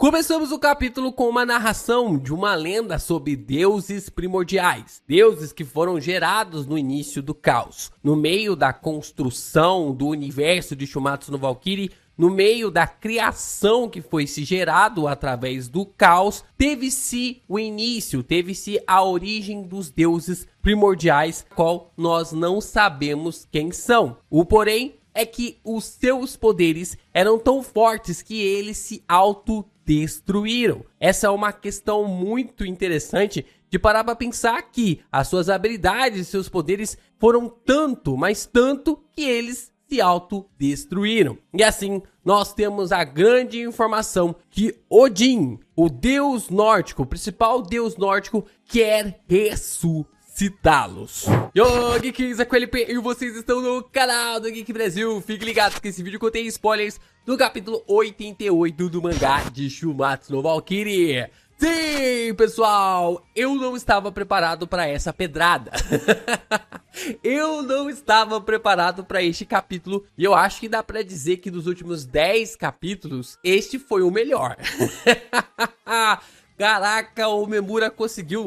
Começamos o capítulo com uma narração de uma lenda sobre deuses primordiais, deuses que foram gerados no início do caos, no meio da construção do universo de Shumatsu no Valkyrie. No meio da criação que foi se gerado através do caos, teve-se o início, teve-se a origem dos deuses primordiais, qual nós não sabemos quem são. O porém é que os seus poderes eram tão fortes que eles se autodestruíram. Essa é uma questão muito interessante de parar para pensar que as suas habilidades e seus poderes foram tanto, mas tanto que eles se autodestruíram. E assim, nós temos a grande informação que Odin, o deus nórdico, o principal deus nórdico, quer ressuscitá-los. Yo, Geeks, aqui é o LP e vocês estão no canal do Geek Brasil. Fiquem ligados que esse vídeo contém spoilers do capítulo 88 do mangá de Shumatsu no Valkyrie. Sim, pessoal, eu não estava preparado para essa pedrada. Eu não estava preparado para este capítulo e eu acho que dá para dizer que dos últimos 10 capítulos, este foi o melhor. Caraca, o Memura conseguiu,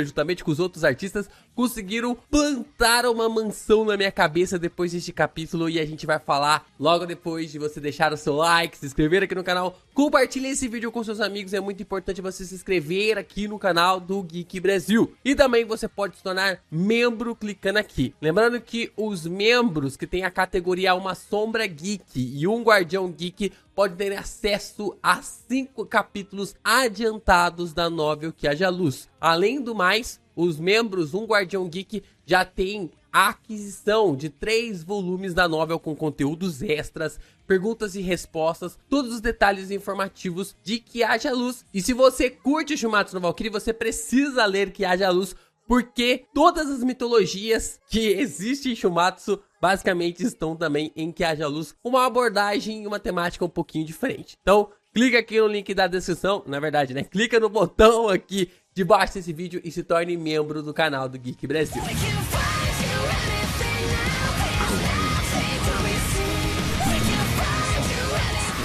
juntamente com os outros artistas, conseguiram plantar uma mansão na minha cabeça depois deste capítulo. E a gente vai falar logo depois de você deixar o seu like, se inscrever aqui no canal, compartilhe esse vídeo com seus amigos. É muito importante você se inscrever aqui no canal do Geek Brasil. E também você pode se tornar membro clicando aqui. Lembrando que os membros que tem a categoria Uma Sombra Geek e um Guardião Geek pode ter acesso a 5 capítulos adiantados da novel Que Haja Luz. Além do mais, os membros Um Guardião Geek já tem a aquisição de 3 volumes da novel com conteúdos extras, perguntas e respostas, todos os detalhes informativos de Que Haja Luz. E se você curte Shumatsu no Valkyrie, você precisa ler Que Haja Luz, porque todas as mitologias que existem em Shumatsu basicamente estão também em Que Haja Luz, uma abordagem e uma temática um pouquinho diferente. Então, clica aqui no link da descrição, na verdade, né? Clica no botão aqui debaixo desse vídeo e se torne membro do canal do Geek Brasil.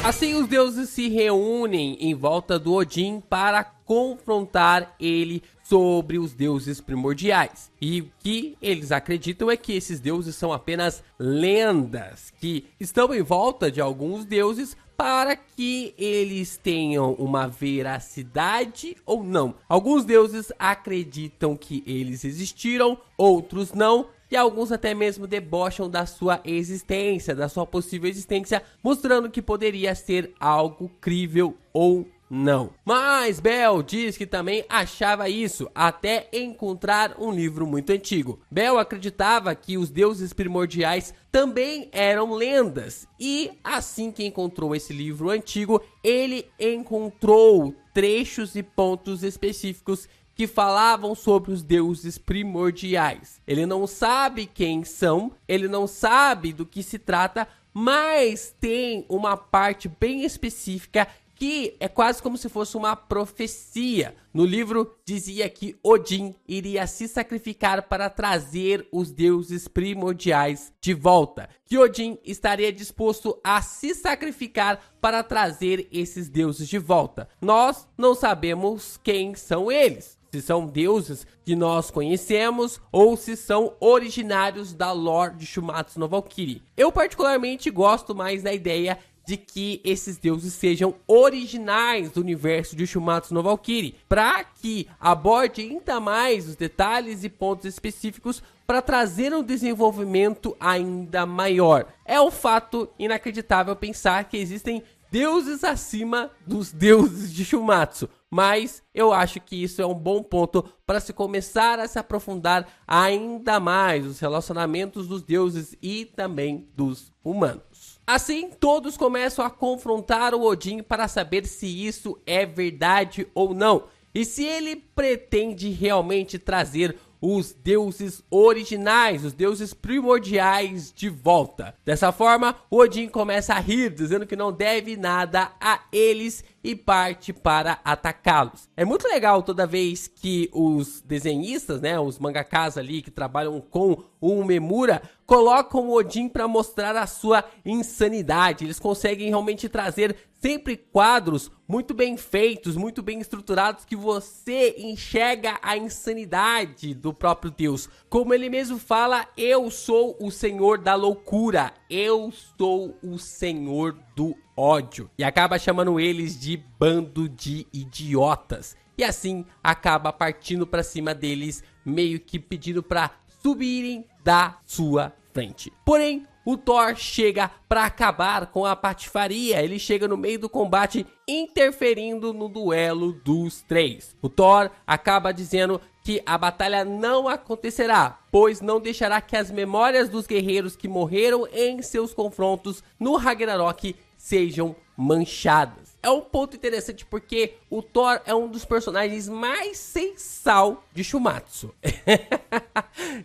Assim, os deuses se reúnem em volta do Odin para confrontar ele sobre os deuses primordiais. E o que eles acreditam é que esses deuses são apenas lendas, que estão em volta de alguns deuses para que eles tenham uma veracidade ou não. Alguns deuses acreditam que eles existiram, outros não. E alguns até mesmo debocham da sua existência, da sua possível existência, mostrando que poderia ser algo crível ou não. Mas Bel diz que também achava isso, até encontrar um livro muito antigo. Bel acreditava que os deuses primordiais também eram lendas, e assim que encontrou esse livro antigo, ele encontrou trechos e pontos específicos que falavam sobre os deuses primordiais. Ele não sabe quem são, ele não sabe do que se trata, mas tem uma parte bem específica que é quase como se fosse uma profecia. No livro dizia que Odin iria se sacrificar para trazer os deuses primordiais de volta. Que Odin estaria disposto a se sacrificar para trazer esses deuses de volta. Nós não sabemos quem são eles. Se são deuses que nós conhecemos ou se são originários da lore de Shumatsu no Valkyrie. Eu particularmente gosto mais da ideia de que esses deuses sejam originais do universo de Shumatsu no Valkyrie, para que aborde ainda mais os detalhes e pontos específicos para trazer um desenvolvimento ainda maior. É um fato inacreditável pensar que existem deuses acima dos deuses de Shumatsu, mas eu acho que isso é um bom ponto para se começar a se aprofundar ainda mais os relacionamentos dos deuses e também dos humanos. Assim, todos começam a confrontar o Odin para saber se isso é verdade ou não, e se ele pretende realmente trazer os deuses originais, os deuses primordiais de volta. Dessa forma, Odin começa a rir, dizendo que não deve nada a eles e parte para atacá-los. É muito legal toda vez que os desenhistas, né, os mangakas ali que trabalham com o Memura, colocam o Odin para mostrar a sua insanidade. Eles conseguem realmente trazer sempre quadros muito bem feitos, muito bem estruturados, que você enxerga a insanidade do próprio Deus. Como ele mesmo fala, eu sou o Senhor da loucura, eu sou o Senhor do ódio. E acaba chamando eles de bando de idiotas. E assim acaba partindo pra cima deles, meio que pedindo pra subirem da sua frente. Porém, o Thor chega para acabar com a patifaria. Ele chega no meio do combate, interferindo no duelo dos três. O Thor acaba dizendo que a batalha não acontecerá, pois não deixará que as memórias dos guerreiros que morreram em seus confrontos no Ragnarok sejam manchadas. É um ponto interessante porque o Thor é um dos personagens mais sem sal de Shumatsu.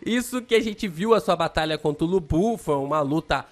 Isso que a gente viu a sua batalha contra o Lubu foi uma luta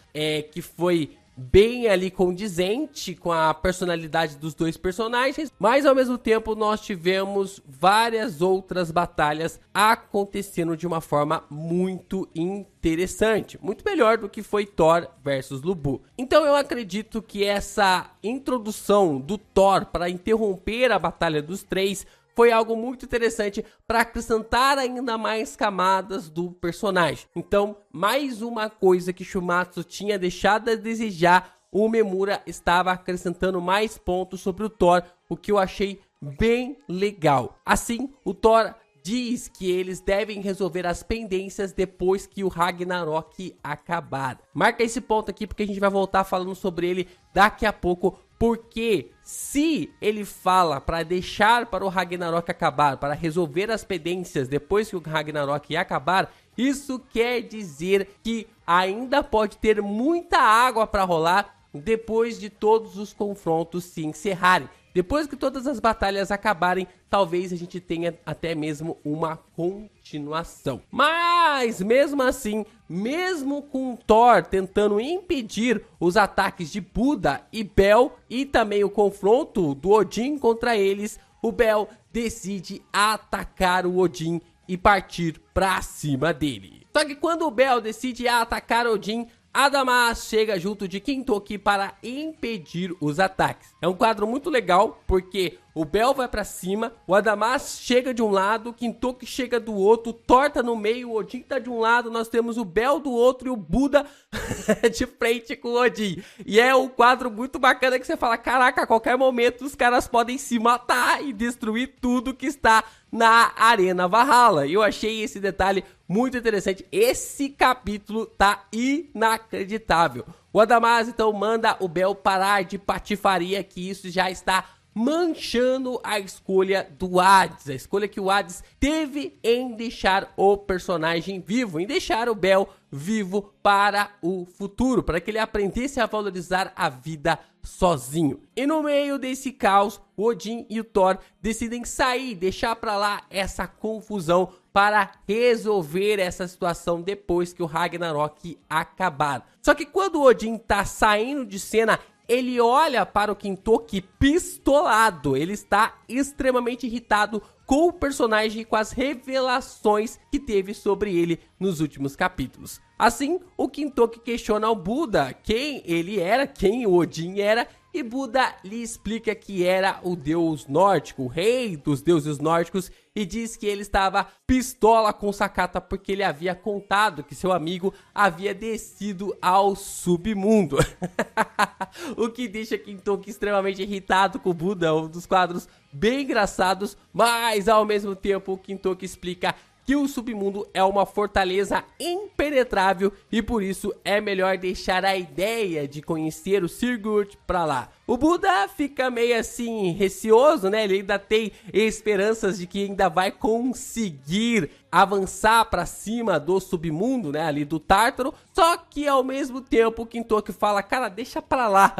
que foi bem ali condizente com a personalidade dos dois personagens, mas ao mesmo tempo nós tivemos várias outras batalhas acontecendo de uma forma muito interessante, muito melhor do que foi Thor versus Lubu. Então eu acredito que essa introdução do Thor para interromper a batalha dos três foi algo muito interessante para acrescentar ainda mais camadas do personagem. Então, mais uma coisa que Shumatsu tinha deixado a desejar, o Memura estava acrescentando mais pontos sobre o Thor, o que eu achei bem legal. Assim, o Thor diz que eles devem resolver as pendências depois que o Ragnarok acabar. Marca esse ponto aqui porque a gente vai voltar falando sobre ele daqui a pouco. Porque se ele fala para deixar para o Ragnarok acabar, para resolver as pendências depois que o Ragnarok acabar, isso quer dizer que ainda pode ter muita água para rolar depois de todos os confrontos se encerrarem. Depois que todas as batalhas acabarem, talvez a gente tenha até mesmo uma continuação. Mas mesmo assim, mesmo com Thor tentando impedir os ataques de Buda e Bel e também o confronto do Odin contra eles, o Bel decide atacar o Odin e partir pra cima dele. Só que quando o Bel decide atacar Odin, Adamas chega junto de Kintoki para impedir os ataques. É um quadro muito legal, porque o Bel vai pra cima, o Adamas chega de um lado, o Kintoki chega do outro, Thor tá no meio, o Odin tá de um lado, nós temos o Bel do outro e o Buda de frente com o Odin. E é um quadro muito bacana que você fala, caraca, a qualquer momento os caras podem se matar e destruir tudo que está na Arena Valhalla. E eu achei esse detalhe muito interessante. Esse capítulo tá inacreditável. O Adamas então manda o Bel parar de patifaria, que isso já está manchando a escolha do Hades. A escolha que o Hades teve em deixar o personagem vivo, em deixar o Bel vivo para o futuro, para que ele aprendesse a valorizar a vida sozinho. E no meio desse caos, o Odin e o Thor decidem sair, deixar para lá essa confusão para resolver essa situação depois que o Ragnarok acabar. Só que quando o Odin tá saindo de cena, ele olha para o Kintoki pistolado. Ele está extremamente irritado com o personagem e com as revelações que teve sobre ele nos últimos capítulos. Assim, o Kintoki questiona o Buda quem ele era, quem o Odin era, e Buda lhe explica que era o deus nórdico, o rei dos deuses nórdicos, e diz que ele estava pistola com Sakata porque ele havia contado que seu amigo havia descido ao submundo. O que deixa Kintoki extremamente irritado com o Buda, um dos quadros bem engraçados, mas ao mesmo tempo o Kintoki explica que o submundo é uma fortaleza impenetrável e por isso é melhor deixar a ideia de conhecer o Sigurd pra lá. O Buda fica meio assim receoso, né? Ele ainda tem esperanças de que ainda vai conseguir avançar pra cima do submundo, né? Ali do Tártaro. Só que ao mesmo tempo o Kintoki fala, cara, deixa pra lá,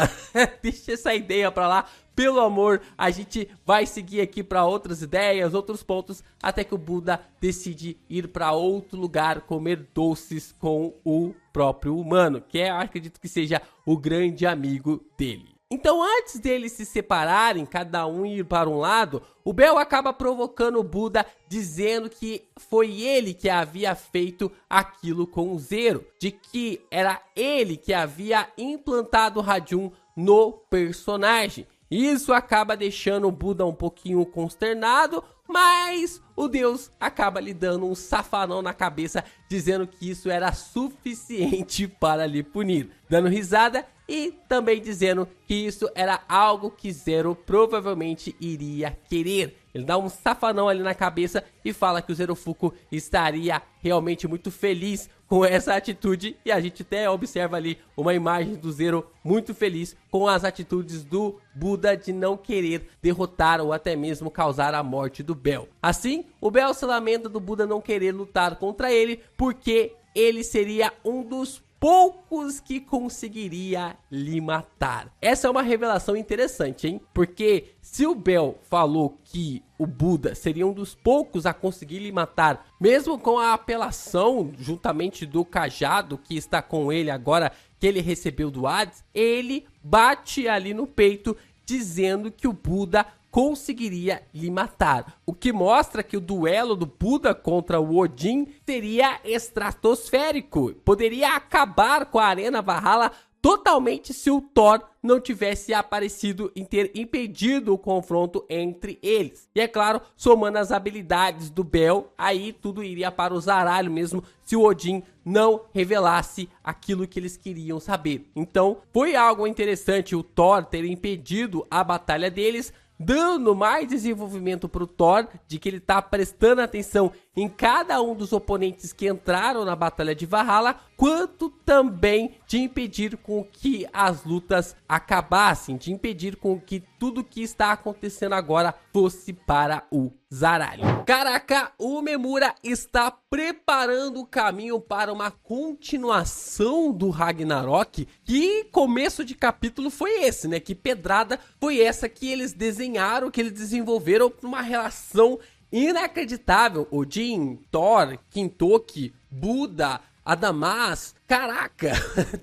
deixa essa ideia pra lá. Pelo amor, a gente vai seguir aqui para outras ideias, outros pontos, até que o Buda decide ir para outro lugar comer doces com o próprio humano, que é, eu acredito que seja o grande amigo dele. Então, antes deles se separarem, cada um ir para um lado, o Bel acaba provocando o Buda, dizendo que foi ele que havia feito aquilo com o Zero, de que era ele que havia implantado o Rajun no personagem. Isso acaba deixando o Buda um pouquinho consternado, mas o deus acaba lhe dando um safanão na cabeça, dizendo que isso era suficiente para lhe punir, dando risada e também dizendo que isso era algo que Zero provavelmente iria querer. Ele dá um safanão ali na cabeça e fala que o Zerofuko estaria realmente muito feliz com essa atitude. E a gente até observa ali uma imagem do Zero muito feliz com as atitudes do Buda de não querer derrotar ou até mesmo causar a morte do Bell. Assim, o Bell se lamenta do Buda não querer lutar contra ele, porque ele seria um dos poucos que conseguiria lhe matar. Essa é uma revelação interessante, hein? Porque se o Bell falou que o Buda seria um dos poucos a conseguir lhe matar, mesmo com a apelação juntamente do cajado que está com ele agora, que ele recebeu do Hades, ele bate ali no peito dizendo que o Buda conseguiria lhe matar, o que mostra que o duelo do Buda contra o Odin seria estratosférico, poderia acabar com a Arena Valhalla totalmente se o Thor não tivesse aparecido em ter impedido o confronto entre eles. E é claro, somando as habilidades do Bell, aí tudo iria para o zaralho mesmo se o Odin não revelasse aquilo que eles queriam saber. Então foi algo interessante o Thor ter impedido a batalha deles, dando mais desenvolvimento para o Thor, de que ele tá prestando atenção em cada um dos oponentes que entraram na Batalha de Valhalla, quanto também de impedir com que as lutas acabassem, de impedir com que tudo que está acontecendo agora fosse para o zaralho. Caraca, o Memura está preparando o caminho para uma continuação do Ragnarok. Que começo de capítulo foi esse, né? Que pedrada foi essa que eles desenharam, que eles desenvolveram uma relação inacreditável. Odin, Thor, Kintoki, Buda, Adamas, caraca,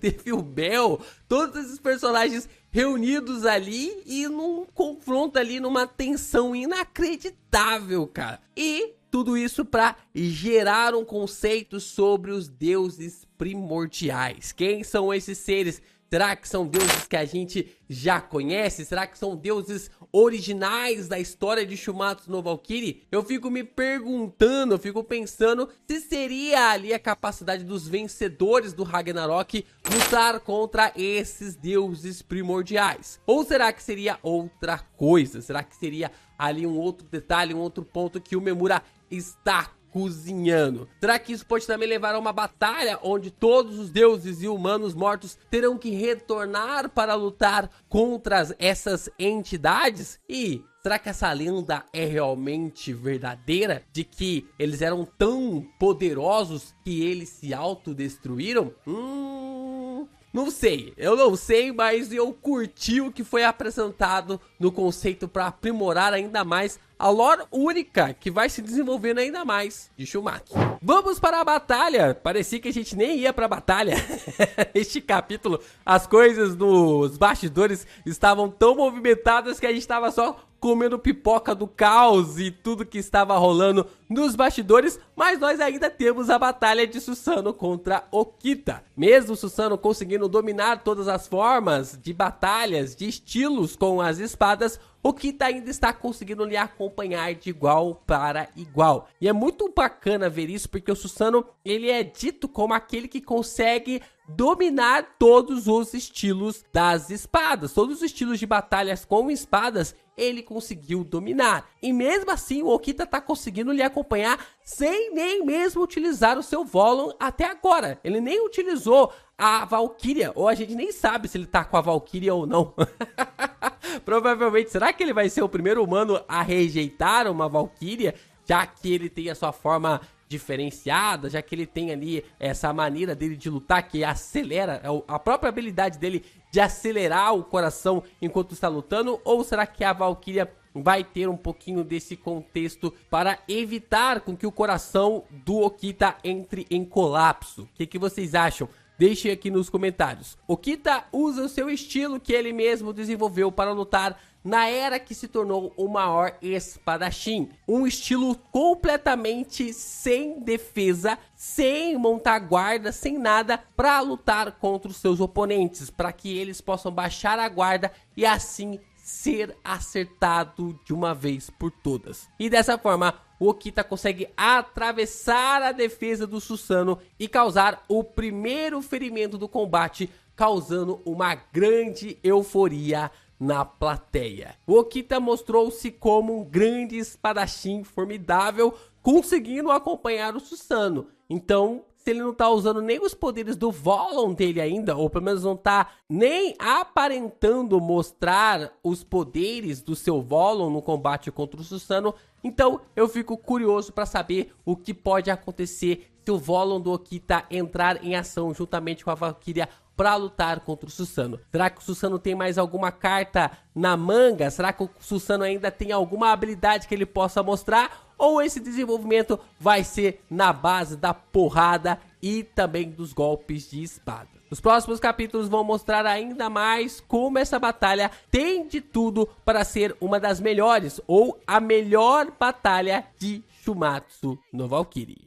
teve o Bell, todos esses personagens reunidos ali e num confronto ali, numa tensão inacreditável, cara. E tudo isso para gerar um conceito sobre os deuses primordiais. Quem são esses seres? Será que são deuses que a gente já conhece? Será que são deuses originais da história de Shumatsu no Valkyrie? Eu fico me perguntando, eu fico pensando se seria ali a capacidade dos vencedores do Ragnarok lutar contra esses deuses primordiais. Ou será que seria outra coisa? Será que seria ali um outro detalhe, um outro ponto que o Memura está cozinhando? Será que isso pode também levar a uma batalha onde todos os deuses e humanos mortos terão que retornar para lutar contra essas entidades? E será que essa lenda é realmente verdadeira? De que eles eram tão poderosos que eles se autodestruíram? Não sei, eu não sei, mas eu curti o que foi apresentado no conceito para aprimorar ainda mais a lore única que vai se desenvolvendo ainda mais de Shumatsu. Vamos para a batalha. Parecia que a gente nem ia para a batalha. Este capítulo, as coisas dos bastidores estavam tão movimentadas que a gente estava só comendo pipoca do caos e tudo que estava rolando nos bastidores, mas nós ainda temos a batalha de Susanoo contra Okita. Mesmo Susanoo conseguindo dominar todas as formas de batalhas, de estilos com as espadas, Okita ainda está conseguindo lhe acompanhar de igual para igual. E é muito bacana ver isso, porque o Susanoo, ele é dito como aquele que consegue dominar todos os estilos das espadas, todos os estilos de batalhas com espadas, ele conseguiu dominar. E mesmo assim, o Okita tá conseguindo lhe acompanhar sem nem mesmo utilizar o seu Volon até agora. Ele nem utilizou a Valkyria, ou a gente nem sabe se ele tá com a Valkyria ou não. Provavelmente, será que ele vai ser o primeiro humano a rejeitar uma Valkyria, já que ele tem a sua forma diferenciada, já que ele tem ali essa maneira dele de lutar que acelera, a própria habilidade dele de acelerar o coração enquanto está lutando? Ou será que a Valkyria vai ter um pouquinho desse contexto para evitar com que o coração do Okita entre em colapso? O que vocês acham? Deixe aqui nos comentários. Okita usa o seu estilo que ele mesmo desenvolveu para lutar na era que se tornou o maior espadachim. Um estilo completamente sem defesa, sem montar guarda, sem nada, para lutar contra os seus oponentes, para que eles possam baixar a guarda e assim ser acertado de uma vez por todas. E dessa forma, o Okita consegue atravessar a defesa do Susanoo e causar o primeiro ferimento do combate, causando uma grande euforia na plateia. O Okita mostrou-se como um grande espadachim formidável, conseguindo acompanhar o Susanoo. Então, se ele não tá usando nem os poderes do Volon dele ainda, ou pelo menos não tá nem aparentando mostrar os poderes do seu Volon no combate contra o Susanoo, então eu fico curioso para saber o que pode acontecer se o Volon do Okita entrar em ação juntamente com a Valkyria para lutar contra o Susanoo. Será que o Susanoo tem mais alguma carta na manga? Será que o Susanoo ainda tem alguma habilidade que ele possa mostrar? Ou esse desenvolvimento vai ser na base da porrada e também dos golpes de espada? Os próximos capítulos vão mostrar ainda mais como essa batalha tem de tudo para ser uma das melhores ou a melhor batalha de Shumatsu no Valkyrie.